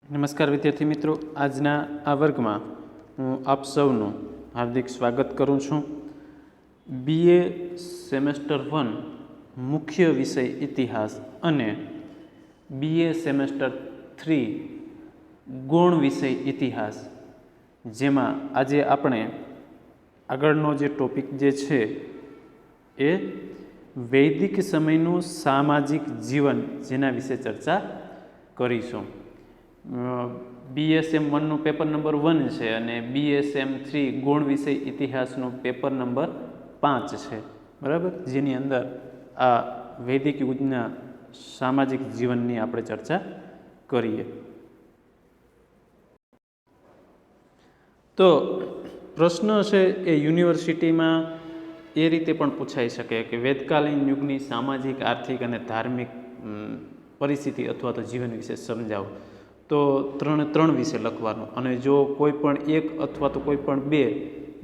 નમસ્કાર વિદ્યાર્થી મિત્રો, આજના આ વર્ગમાં હું આપ સૌનું હાર્દિક સ્વાગત કરું છું. BA સેમેસ્ટર 1 મુખ્ય વિષય ઇતિહાસ અને BA સેમેસ્ટર 3 ગૌણ વિષય ઇતિહાસ, જેમાં આજે આપણે આગળનો જે ટોપિક જે છે એ વૈદિક સમયનું સામાજિક જીવન, જેના વિશે ચર્ચા કરીશું. BSM 1નું પેપર નંબર 1 છે અને BSM 3 ગૌણ વિષય ઇતિહાસનું પેપર નંબર 5 છે, બરાબર, જેની અંદર આ વૈદિક યુગના સામાજિક જીવનની આપણે ચર્ચા કરીએ. તો પ્રશ્ન છે એ યુનિવર્સિટીમાં એ રીતે પણ પૂછાઈ શકે કે વેદકાલીન યુગની સામાજિક, આર્થિક અને ધાર્મિક પરિસ્થિતિ અથવા તો જીવન વિશે સમજાવો. તો ત્રણ વિશે લખવાનું, અને જો કોઈ પણ એક અથવા તો કોઈ પણ બે,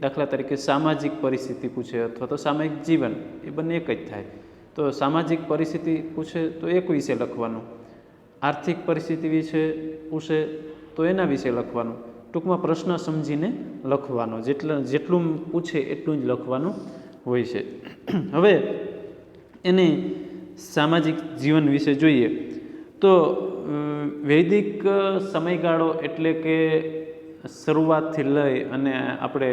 દાખલા તરીકે સામાજિક પરિસ્થિતિ પૂછે અથવા તો સામાયિક જીવન, એ બંને એક જ થાય. તો સામાજિક પરિસ્થિતિ પૂછે તો એક વિશે લખવાનું, આર્થિક પરિસ્થિતિ વિશે પૂછે તો એના વિશે લખવાનું. ટૂંકમાં પ્રશ્ન સમજીને લખવાનો, જેટલું પૂછે એટલું જ લખવાનું હોય છે. હવે એની સામાજિક જીવન વિશે જોઈએ તો વૈદિક સમયગાળો એટલે કે શરૂઆતથી લઈ અને આપણે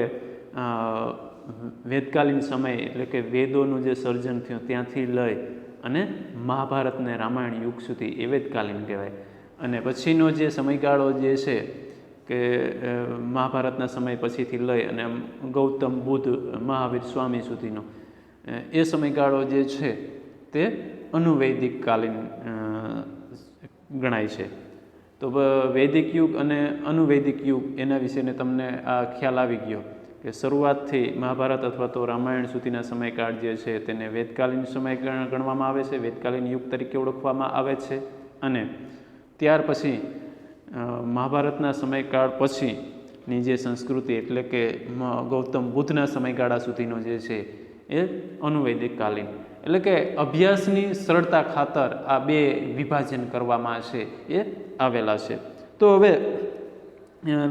વેદકાલીન સમય એટલે કે વેદોનું જે સર્જન થયું ત્યાંથી લઈ અને મહાભારત ને રામાયણ યુગ સુધી એ વેદકાલીન કહેવાય. અને પછીનો જે સમયગાળો જે છે કે મહાભારતના સમય પછીથી લઈ અને ગૌતમ બુદ્ધ, મહાવીર સ્વામી સુધીનો એ સમયગાળો જે છે તે અનુવૈદિક કાલીન ગણાય છે. તો વૈદિક યુગ અને અનુવૈદિક યુગ એના વિશેને તમને આ ખ્યાલ આવી ગયો કે શરૂઆતથી મહાભારત અથવા તો રામાયણ સુધીના સમયકાળ જે છે તેને વેદકાલીન સમય ગણવામાં આવે છે, વેદકાલીન યુગ તરીકે ઓળખવામાં આવે છે. અને ત્યાર પછી મહાભારતના સમયકાળ પછીની જે સંસ્કૃતિ એટલે કે ગૌતમ બુદ્ધના સમયગાળા સુધીનો જે છે એ અનુવૈદિક કાલીન, એટલે કે અભ્યાસની સરળતા ખાતર આ બે વિભાજન કરવામાં છે એ આવેલા છે. તો હવે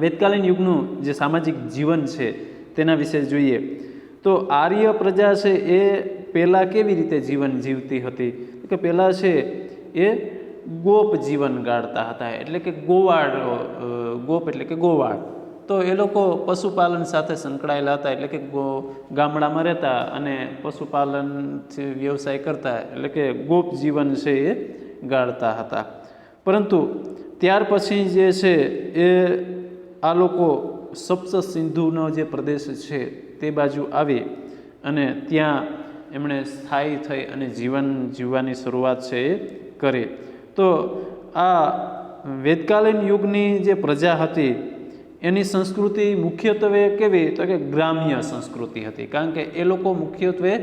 વેદકાલીન યુગનું જે સામાજિક જીવન છે તેના વિશે જોઈએ તો આર્ય પ્રજા છે એ પહેલાં કેવી રીતે જીવન જીવતી હતી કે પહેલાં છે એ ગોપ જીવન ગાળતા હતા, એટલે કે ગોવાળ, ગોપ એટલે કે ગોવાળ. તો એ લોકો પશુપાલન સાથે સંકળાયેલા હતા, એટલે કે ગામડામાં રહેતા અને પશુપાલન વ્યવસાય કરતા, એટલે કે ગોપ જીવન છે એ ગાળતા હતા. પરંતુ ત્યાર પછી જે છે એ આ લોકો સપ્ત સિંધુનો જે પ્રદેશ છે તે બાજુ આવી અને ત્યાં એમણે સ્થાયી થઈ અને જીવન જીવવાની શરૂઆત છે એ કરી. તો આ વેદકાલીન યુગની જે પ્રજા હતી એની સંસ્કૃતિ મુખ્યત્વે કેવી, તો કે ગ્રામ્ય સંસ્કૃતિ હતી, કારણ કે એ લોકો મુખ્યત્વે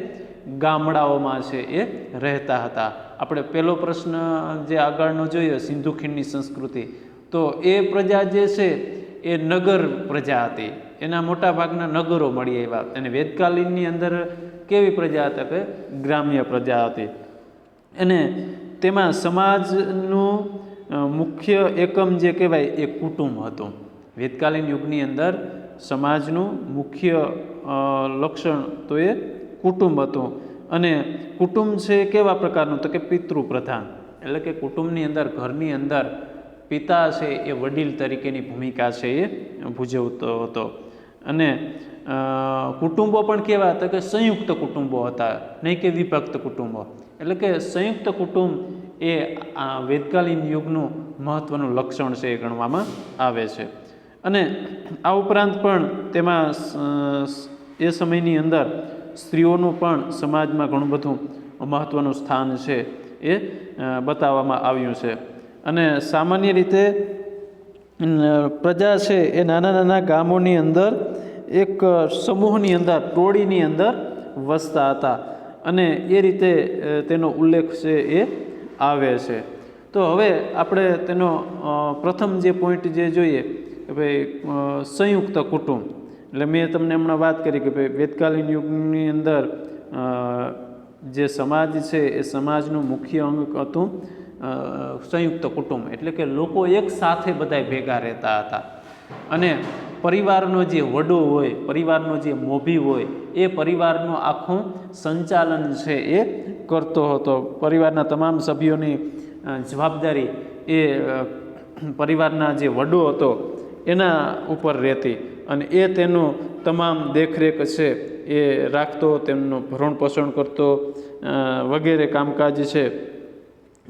ગામડાઓમાં છે એ રહેતા હતા. આપણે પહેલો પ્રશ્ન જે આગળનો જોયો સિંધુ ખીણની સંસ્કૃતિ, તો એ પ્રજા જે છે એ નગર પ્રજા હતી, એના મોટા ભાગના નગરો મળી આવ્યા. અને વેદકાલીનની અંદર કેવી પ્રજા હતા કે ગ્રામ્ય પ્રજા હતી. અને તેમાં સમાજનું મુખ્ય એકમ જે કહેવાય એ કુટુંબ હતું. વેદકાલીન યુગની અંદર સમાજનું મુખ્ય લક્ષણ તો એ કુટુંબ હતું. અને કુટુંબ છે કેવા પ્રકારનું, તો કે પિતૃપ્રધાન, એટલે કે કુટુંબની અંદર, ઘરની અંદર પિતા છે એ વડીલ તરીકેની ભૂમિકા છે એ ભજવતો હતો. અને કુટુંબો પણ કેવા હતા કે સંયુક્ત કુટુંબો હતા, નહીં કે વિભક્ત કુટુંબો. એટલે કે સંયુક્ત કુટુંબ એ આ વેદકાલીન યુગનું મહત્ત્વનું લક્ષણ છે એ ગણવામાં આવે છે. અને આ ઉપરાંત પણ તેમાં એ સમયની અંદર સ્ત્રીઓનું પણ સમાજમાં ઘણું બધું મહત્ત્વનું સ્થાન છે એ બતાવવામાં આવ્યું છે. અને સામાન્ય રીતે પ્રજા છે એ નાના નાના ગામોની અંદર એક સમૂહની અંદર, ટોળીની અંદર વસતા હતા. અને એ રીતે તેનો ઉલ્લેખ છે એ આવે છે. તો હવે આપણે તેનો પ્રથમ જે પોઈન્ટ જે જોઈએ કે ભાઈ સંયુક્ત કુટુંબ, એટલે મેં તમને હમણાં વાત કરી કે ભાઈ વેદકાલીન યુગની અંદર જે સમાજ છે એ સમાજનું મુખ્ય અંગ હતું સંયુક્ત કુટુંબ એટલે કે લોકો એક સાથે બધાય ભેગા રહેતા હતા અને પરિવારનો જે વડો હોય, પરિવારનો જે મોભી હોય, એ પરિવારનું આખું સંચાલન છે એ કરતો હતો. પરિવારના તમામ સભ્યોની જવાબદારી એ પરિવારના જે વડો હતો એના ઉપર રહેતી અને એ તેનું તમામ દેખરેખ છે એ રાખતો, તેમનું ભરણ પોષણ કરતો વગેરે કામકાજ છે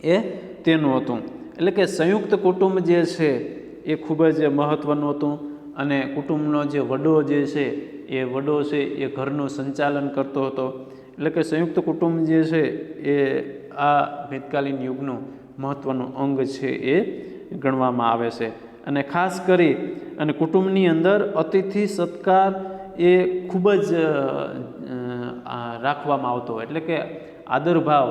એ તેનું હતું. એટલે કે સંયુક્ત કુટુંબ જે છે એ ખૂબ જ મહત્ત્વનું હતું અને કુટુંબનો જે વડો જે છે એ વડો છે એ ઘરનું સંચાલન કરતો હતો. એટલે કે સંયુક્ત કુટુંબ જે છે એ આ વેદકાલીન યુગનું મહત્ત્વનું અંગ છે એ ગણવામાં આવે છે. અને ખાસ કરી અને કુટુંબની અંદર અતિથિ સત્કાર એ ખૂબ જ રાખવામાં આવતો હોય. એટલે કે આદરભાવ,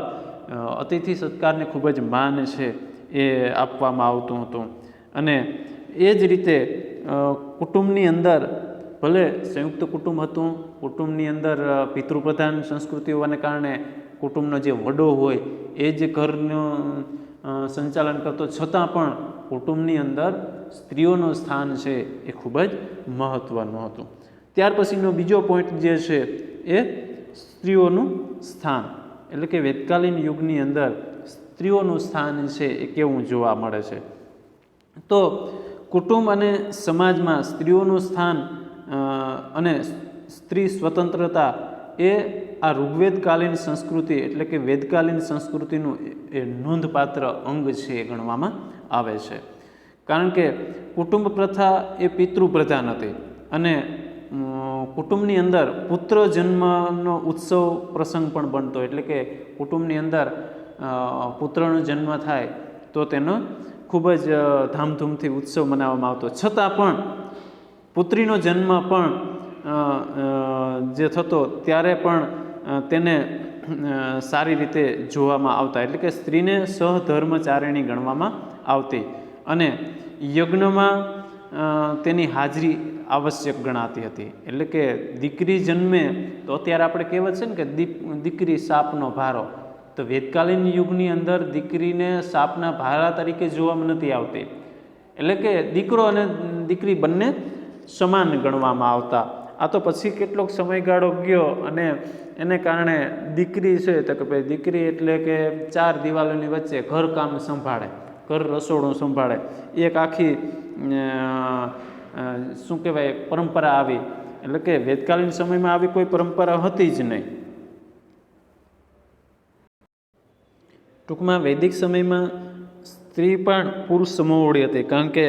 અતિથિ સત્કારને ખૂબ જ માન છે એ આપવામાં આવતું હતું. અને એ જ રીતે કુટુંબની અંદર ભલે સંયુક્ત કુટુંબ હતું, કુટુંબની અંદર પિતૃપ્રધાન સંસ્કૃતિ હોવાને કારણે કુટુંબનો જે વડો હોય એ જ ઘરનું સંચાલન કરતો, છતાં પણ કુટુંબની અંદર સ્ત્રીઓનું સ્થાન છે એ ખૂબ જ મહત્ત્વનું હતું. ત્યાર પછીનો બીજો પોઈન્ટ જે છે એ સ્ત્રીઓનું સ્થાન. એટલે કે વેદકાલીન યુગની અંદર સ્ત્રીઓનું સ્થાન છે એ કેવું જોવા મળે છે. તો કુટુંબ અને સમાજમાં સ્ત્રીઓનું સ્થાન અને સ્ત્રી સ્વતંત્રતા એ આ ઋગ્વેદકાલીન સંસ્કૃતિ એટલે કે વેદકાલીન સંસ્કૃતિનું એ નોંધપાત્ર અંગ છે એ ગણવામાં આવે છે. કારણ કે કુટુંબ પ્રથા એ પિતૃપ્રધાન હતી અને કુટુંબની અંદર પુત્ર જન્મનો ઉત્સવ પ્રસંગ પણ બનતો. એટલે કે કુટુંબની અંદર પુત્રનો જન્મ થાય તો તેનો ખૂબ જ ધામધૂમથી ઉત્સવ મનાવવામાં આવતો. છતાં પણ પુત્રીનો જન્મ પણ જે થતો ત્યારે પણ તેને સારી રીતે જોવામાં આવતા. એટલે કે સ્ત્રીને સહધર્મચારિણી ગણવામાં આવતી અને યજ્ઞમાં તેની હાજરી આવશ્યક ગણાતી હતી. એટલે કે દીકરી જન્મે તો અત્યારે આપણે કહેવત છે ને કે દીકરી સાપનો ભારો, તો વેદકાલીન યુગની અંદર દીકરીને સાપના ભારા તરીકે જોવામાં નથી આવતી. એટલે કે દીકરો અને દીકરી બંને સમાન ગણવામાં આવતા. આ તો પછી કેટલોક સમયગાળો ગયો અને એને કારણે દીકરી છે તો કે ભાઈ દીકરી એટલે કે ચાર દિવાલોની વચ્ચે ઘરકામ સંભાળે, ઘર રસોડું સંભાળે, એક આખી શું કહેવાય પરંપરા આવી. એટલે કે વેદકાલીન સમયમાં આવી કોઈ પરંપરા હતી જ નહીં. ટૂંકમાં વૈદિક સમયમાં સ્ત્રી પણ પુરુષ સમોવડી હતી, કારણ કે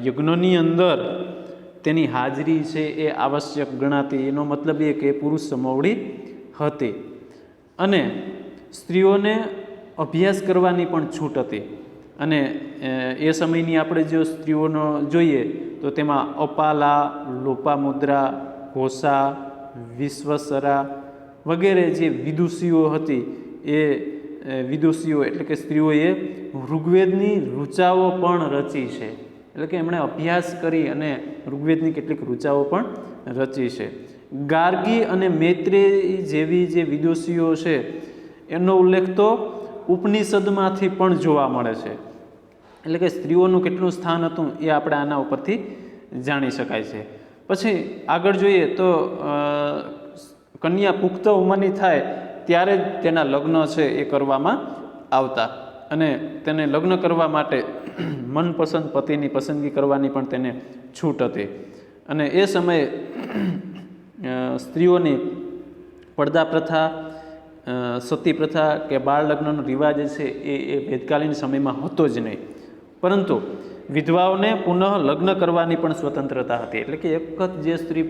યજ્ઞોની અંદર તેની હાજરી છે એ આવશ્યક ગણાતી. એનો મતલબ એ કે પુરુષ સમોવડી હતી. અને સ્ત્રીઓને અભ્યાસ કરવાની પણ છૂટ હતી. અને એ સમયની આપણે જો સ્ત્રીઓનો જોઈએ તો તેમાં અપાલા, લોપામુદ્રા, ઘોષા, વિશ્વસરા વગેરે જે વિદુષીઓ હતી એ વિદુષીઓ એટલે કે સ્ત્રીઓએ ઋગ્વેદની ઋચાઓ પણ રચી છે. એટલે કે એમણે અભ્યાસ કરી અને ઋગ્વેદની કેટલીક ઋચાઓ પણ રચી છે. ગાર્ગી અને મૈત્રેયી જેવી જે વિદુષીઓ છે એનો ઉલ્લેખ તો ઉપનિષદમાંથી પણ જોવા મળે છે. એટલે કે સ્ત્રીઓનું કેટલું સ્થાન હતું એ આપણે આના ઉપરથી જાણી શકાય છે. પછી આગળ જોઈએ તો કન્યા પુખ્ત ઉંમરની થાય ત્યારે જ તેના લગ્ન છે એ કરવામાં આવતા અને તેને લગ્ન કરવા માટે મનપસંદ પતિની પસંદગી કરવાની પણ તેને છૂટ હતી. અને એ સમયે સ્ત્રીઓની પડદા પ્રથા, સતી પ્રથા કે બાળ લગ્નનો રિવાજ છે એ વેદકાલીન સમયમાં હતો જ નહીં. પરંતુ વિધવાઓને પુનઃ લગ્ન કરવાની પણ સ્વતંત્રતા હતી. એટલે કે એક વખત જે સ્ત્રી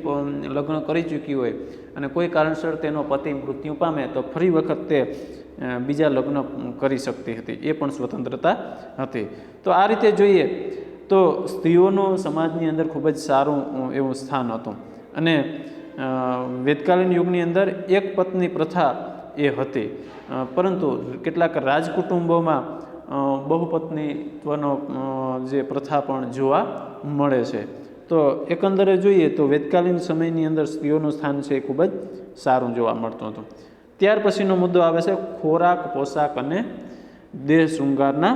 લગ્ન કરી ચૂકી હોય અને કોઈ કારણસર તેનો પતિ મૃત્યુ પામે તો ફરી વખત તે બીજા લગ્ન કરી શકતી હતી. એ પણ સ્વતંત્રતા હતી. તો આ રીતે જોઈએ તો સ્ત્રીઓનું સમાજની અંદર ખૂબ જ સારું એવું સ્થાન હતું. અને વેદકાલીન યુગની અંદર એક પત્ની પ્રથા એ હતી, પરંતુ કેટલાક રાજકુટુંબોમાં બહુપત્નીત્વનો જે પ્રથા પણ જોવા મળે છે. તો એકંદરે જોઈએ તો વેદકાલીન સમયની અંદર સ્ત્રીઓનું સ્થાન છે એ ખૂબ જ સારું જોવા મળતું હતું. ત્યાર પછીનો મુદ્દો આવે છે ખોરાક, પોશાક અને દેહ શૃંગારના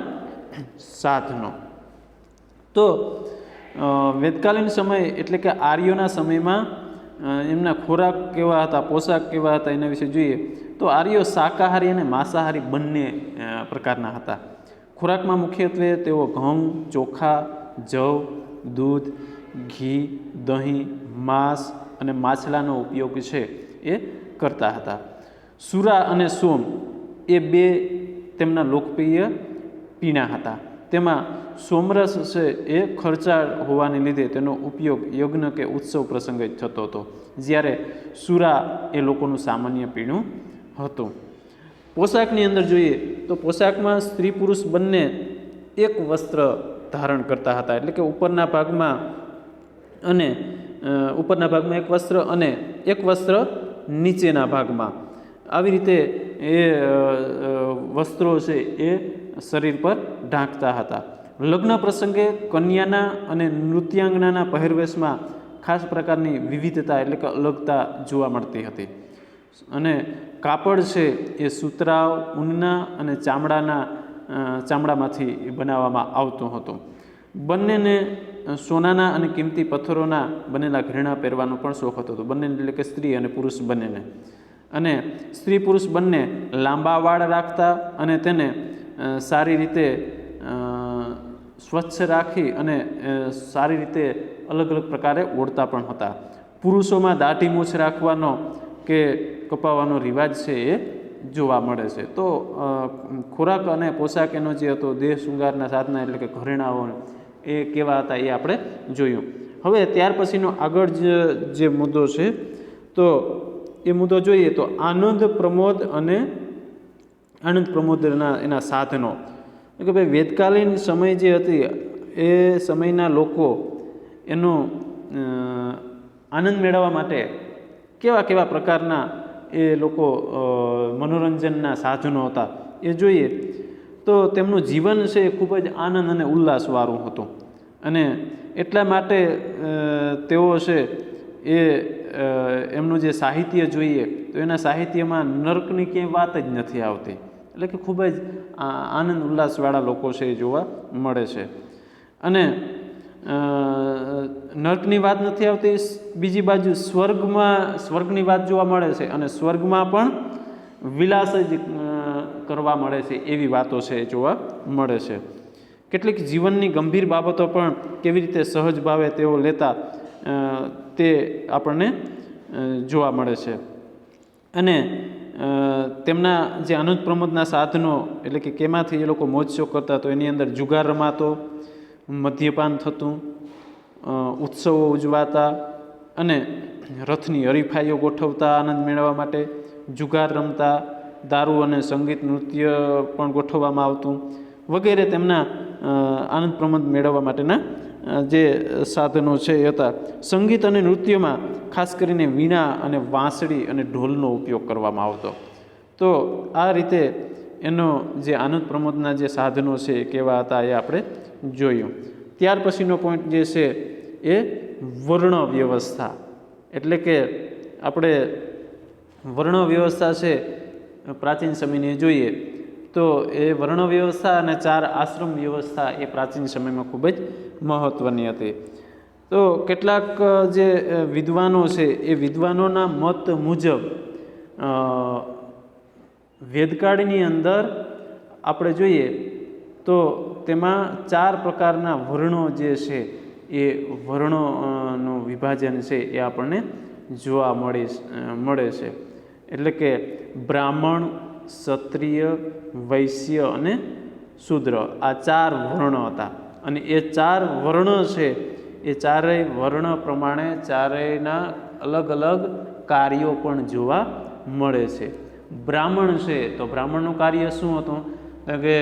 સાધનો. તો વેદકાલીન સમય એટલે કે આર્યોના સમયમાં એમના ખોરાક કેવા હતા, પોશાક કેવા હતા એના વિશે જોઈએ તો આર્યો શાકાહારી અને માંસાહારી બંને પ્રકારના હતા. ખોરાકમાં મુખ્યત્વે તેઓ ઘઉં, ચોખા, જવ, દૂધ, ઘી, દહીં, માંસ અને માછલાનો ઉપયોગ છે એ કરતા હતા. સુરા અને સોમ એ બે તેમના લોકપ્રિય પીણા હતા. તેમાં સોમરસ છે એ ખર્ચાળ હોવાને લીધે તેનો ઉપયોગ યજ્ઞ કે ઉત્સવ પ્રસંગે જ થતો હતો, જ્યારે સુરા એ લોકોનું સામાન્ય પીણું હતું. પોશાકની અંદર જોઈએ તો પોશાકમાં સ્ત્રી પુરુષ બંને એક વસ્ત્ર ધારણ કરતા હતા, એટલે કે ઉપરના ભાગમાં એક વસ્ત્ર અને એક વસ્ત્ર નીચેના ભાગમાં, આવી રીતે એ વસ્ત્રો છે એ શરીર પર ઢાંકતા હતા. લગ્ન પ્રસંગે કન્યાના અને નૃત્યાંગનાના પહેરવેશમાં ખાસ પ્રકારની વિવિધતા એટલે કે અલગતા જોવા મળતી હતી. અને કાપડ છે એ સૂતરાવ, ઊનના અને ચામડામાંથી બનાવવામાં આવતું હતું. બંનેને સોનાના અને કિંમતી પથ્થરોના બનેલા ઘરેણાં પહેરવાનો પણ શોખ હતો. બંનેને એટલે કે સ્ત્રી અને પુરુષ બંનેને. અને સ્ત્રી પુરુષ બંને લાંબા વાળ રાખતા અને તેને સારી રીતે સ્વચ્છ રાખી અને સારી રીતે અલગ અલગ પ્રકારે ઓળતા પણ હતા. પુરુષોમાં દાઢી મૂછ રાખવાનો કે કપાવવાનો રિવાજ છે એ જોવા મળે છે. તો ખોરાક અને પોશાક એનો જે હતો, દેહ શૃંગારના સાધના એટલે કે ઘરેણાઓ એ કેવા હતા એ આપણે જોયું. હવે ત્યાર પછીનો આગળ જે મુદ્દો છે તો એ મુદ્દો જોઈએ તો આનંદ પ્રમોદના એના સાધનો. કે ભાઈ વેદકાલીન સમય જે હતી એ સમયના લોકો એનો આનંદ મેળવવા માટે કેવા કેવા પ્રકારના એ લોકો મનોરંજનના સાધનો હતા એ જોઈએ તો તેમનું જીવન છે એ ખૂબ જ આનંદ અને ઉલ્લાસવાળું હતું. અને એટલા માટે તેઓ છે એ એમનું જે સાહિત્ય જોઈએ તો એના સાહિત્યમાં નર્કની ક્યાંય વાત જ નથી આવતી. એટલે કે ખૂબ જ આનંદ ઉલ્લાસવાળા લોકો છે એ જોવા મળે છે. અને નર્કની વાત નથી આવતી, બીજી બાજુ સ્વર્ગની વાત જોવા મળે છે અને સ્વર્ગમાં પણ વિલાસ જ કરવા મળે છે એવી વાતો છે એ જોવા મળે છે. કેટલીક જીવનની ગંભીર બાબતો પણ કેવી રીતે સહજ ભાવે તેઓ લેતા તે આપણને જોવા મળે છે. અને તેમના જે આનંદ પ્રમોદના સાધનો એટલે કે કેમાંથી એ લોકો મોજ શોખ કરતા, તો એની અંદર જુગાર રમાતો, મદ્યપાન થતું, ઉત્સવો ઉજવાતા અને રથની હરીફાઈઓ ગોઠવતા આનંદ મેળવવા માટે, જુગાર રમતા, દારૂ અને સંગીત નૃત્ય પણ ગોઠવવામાં આવતું વગેરે તેમના આનંદ પ્રમોદ મેળવવા માટેના જે સાધનો છે એ હતા. સંગીત અને નૃત્યમાં ખાસ કરીને વીણા અને વાંસળી અને ઢોલનો ઉપયોગ કરવામાં આવતો. તો આ રીતે એનો જે આનંદ પ્રમોદના જે સાધનો છે એ કેવા હતા એ આપણે જોયું. ત્યાર પછીનો પોઈન્ટ જે છે એ વર્ણ વ્યવસ્થા. એટલે કે આપણે વર્ણ વ્યવસ્થા છે પ્રાચીન સમયની જોઈએ તો એ વર્ણ વ્યવસ્થા અને 4 આશ્રમ વ્યવસ્થા એ પ્રાચીન સમયમાં ખૂબ જ મહત્ત્વની હતી. તો કેટલાક જે વિદ્વાનો છે એ વિદ્વાનોના મત મુજબ વેદકાળની અંદર આપણે જોઈએ તો તેમાં 4 પ્રકારના વર્ણો જે છે એ વર્ણોનું વિભાજન છે એ આપણને જોવા મળે છે. એટલે કે બ્રાહ્મણ, ક્ષત્રિય, વૈશ્ય અને શૂદ્ર, આ 4 વર્ણો હતા. અને એ 4 વર્ણ છે એ ચારેય વર્ણ પ્રમાણે ચારેયના અલગ અલગ કાર્યો પણ જોવા મળે છે. બ્રાહ્મણ છે તો બ્રાહ્મણનું કાર્ય શું હતું કે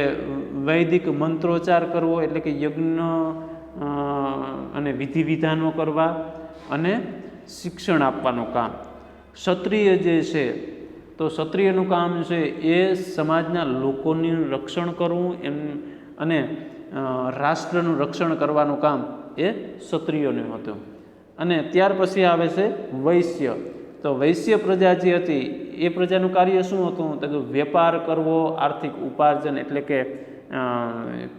વૈદિક મંત્રોચ્ચાર કરવો, એટલે કે યજ્ઞ અને વિધિ વિધાનો કરવા અને શિક્ષણ આપવાનું કામ. ક્ષત્રિય જે છે તો ક્ષત્રિયનું કામ છે એ સમાજના લોકોનું રક્ષણ કરવું અને રાષ્ટ્રનું રક્ષણ કરવાનું કામ એ ક્ષત્રિયોનું હતું. અને ત્યાર પછી આવે છે વૈશ્ય. તો વૈશ્ય પ્રજા જે હતી એ પ્રજાનું કાર્ય શું હતું? તો કે વેપાર કરવો, આર્થિક ઉપાર્જન એટલે કે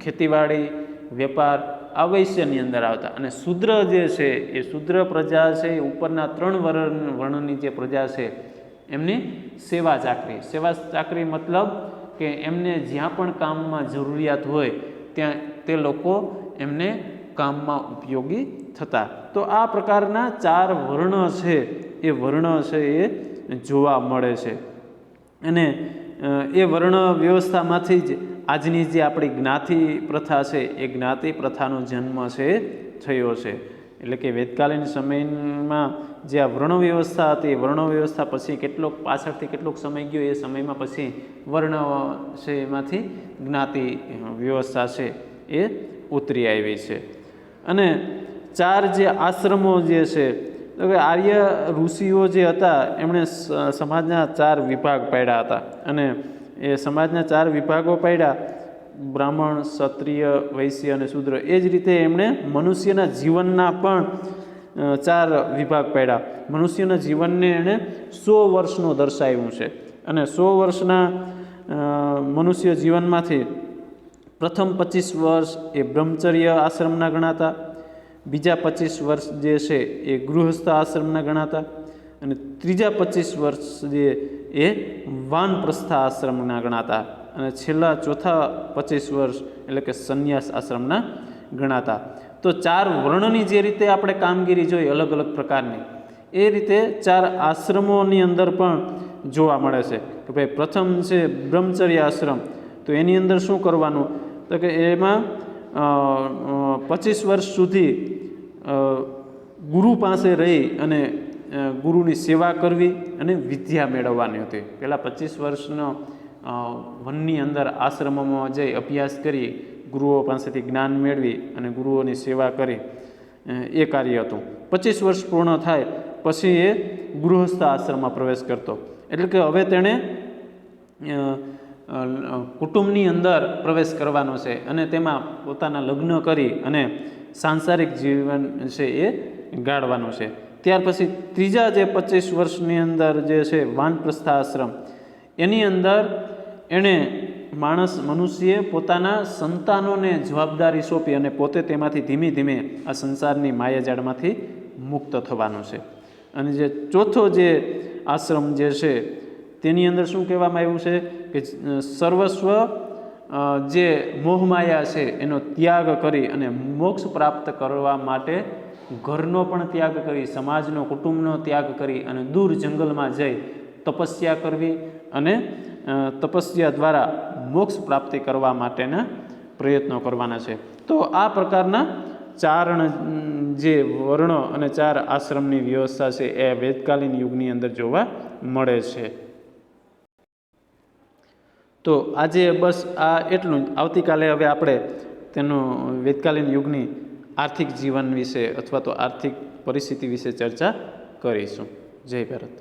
ખેતીવાડી, વેપાર આ વૈશ્યની અંદર આવતા. અને શૂદ્ર જે છે એ શૂદ્ર પ્રજા છે એ ઉપરના 3 વર્ણની જે પ્રજા છે એમની સેવા ચાકરી મતલબ કે એમને જ્યાં પણ કામમાં જરૂરિયાત હોય ત્યાં તે લોકો એમને કામમાં ઉપયોગી થતા. તો આ પ્રકારના 4 વર્ણ છે એ વર્ણ છે એ જોવા મળે છે. અને એ વર્ણ વ્યવસ્થામાંથી જ આજની જે આપણી જ્ઞાતિ પ્રથા છે એ જ્ઞાતિ પ્રથાનો જન્મ છે થયો છે. એટલે કે વેદકાલીન સમયમાં જે આ વર્ણ વ્યવસ્થા હતી, વર્ણ વ્યવસ્થા પછી પાછળથી કેટલોક સમય ગયો, એ સમયમાં પછી વર્ણ છે એમાંથી જ્ઞાતિ વ્યવસ્થા છે એ ઉતરી આવી છે. અને 4 જે આશ્રમો જે છે, તો કે આર્ય ઋષિઓ જે હતા એમણે સમાજના 4 વિભાગ પાડ્યા હતા. અને એ સમાજના 4 વિભાગો પાડ્યા, બ્રાહ્મણ, ક્ષત્રિય, વૈશ્ય અને શૂદ્ર. એ જ રીતે એમણે મનુષ્યના જીવનના પણ 4 વિભાગ પાડ્યા. મનુષ્યના જીવનને એણે 100 વર્ષનું દર્શાવ્યું છે. અને 100 વર્ષના મનુષ્ય જીવનમાંથી પ્રથમ 25 વર્ષ એ બ્રહ્મચર્ય આશ્રમના ગણાતા, બીજા 25 વર્ષ જે છે એ ગૃહસ્થ આશ્રમના ગણાતા, અને ત્રીજા 25 વર્ષ જે એ વાનપ્રસ્થ આશ્રમના ગણાતા, અને છેલ્લા ચોથા 25 વર્ષ એટલે કે સંન્યાસ આશ્રમના ગણાતા. તો 4 વર્ણની જે રીતે આપણે કામગીરી જોઈ અલગ અલગ પ્રકારની, એ રીતે 4 આશ્રમોની અંદર પણ જોવા મળે છે. કે ભાઈ પ્રથમ છે બ્રહ્મચર્ય આશ્રમ, તો એની અંદર શું કરવાનું? તો કે એમાં 25 વર્ષ સુધી ગુરુ પાસે રહી અને ગુરુની સેવા કરવી અને વિદ્યા મેળવવાની હતી. પહેલાં 25 વર્ષનો વનની અંદર આશ્રમોમાં જઈ અભ્યાસ કરી, ગુરુઓ પાસેથી જ્ઞાન મેળવી અને ગુરુઓની સેવા કરી, એ કાર્ય હતું. 25 વર્ષ પૂર્ણ થાય પછી એ ગૃહસ્થ આશ્રમમાં પ્રવેશ કરતો. એટલે કે હવે તેણે કુટુંબની અંદર પ્રવેશ કરવાનો છે અને તેમાં પોતાના લગ્ન કરી અને સાંસારિક જીવન છે એ ગાળવાનું છે. ત્યાર પછી ત્રીજા જે 25 વર્ષની અંદર જે છે વાનપ્રસ્થ આશ્રમ, એની અંદર એણે મનુષ્યએ પોતાના સંતાનોને જવાબદારી સોંપી અને પોતે તેમાંથી ધીમે ધીમે આ સંસારની માયાજાળમાંથી મુક્ત થવાનું છે. અને જે ચોથો જે આશ્રમ જે છે તેની અંદર શું કહેવામાં આવ્યું છે કે સર્વસ્વ જે મોહમાયા છે એનો ત્યાગ કરી અને મોક્ષ પ્રાપ્ત કરવા માટે ઘરનો પણ ત્યાગ કરી, સમાજનો, કુટુંબનો ત્યાગ કરી અને દૂર જંગલમાં જઈ તપસ્યા કરવી અને તપસ્યા દ્વારા મોક્ષ પ્રાપ્તિ કરવા માટેના પ્રયત્નો કરવાના છે. તો આ પ્રકારના 4 જે વર્ણો અને 4 આશ્રમની વ્યવસ્થા છે એ વેદકાલીન યુગની અંદર જોવા મળે છે. તો આજે બસ આ એટલું જ. આવતીકાલે હવે આપણે તેનું વેદકાલીન યુગની આર્થિક જીવન વિશે અથવા તો આર્થિક પરિસ્થિતિ વિશે ચર્ચા કરીશું. જય ભારત.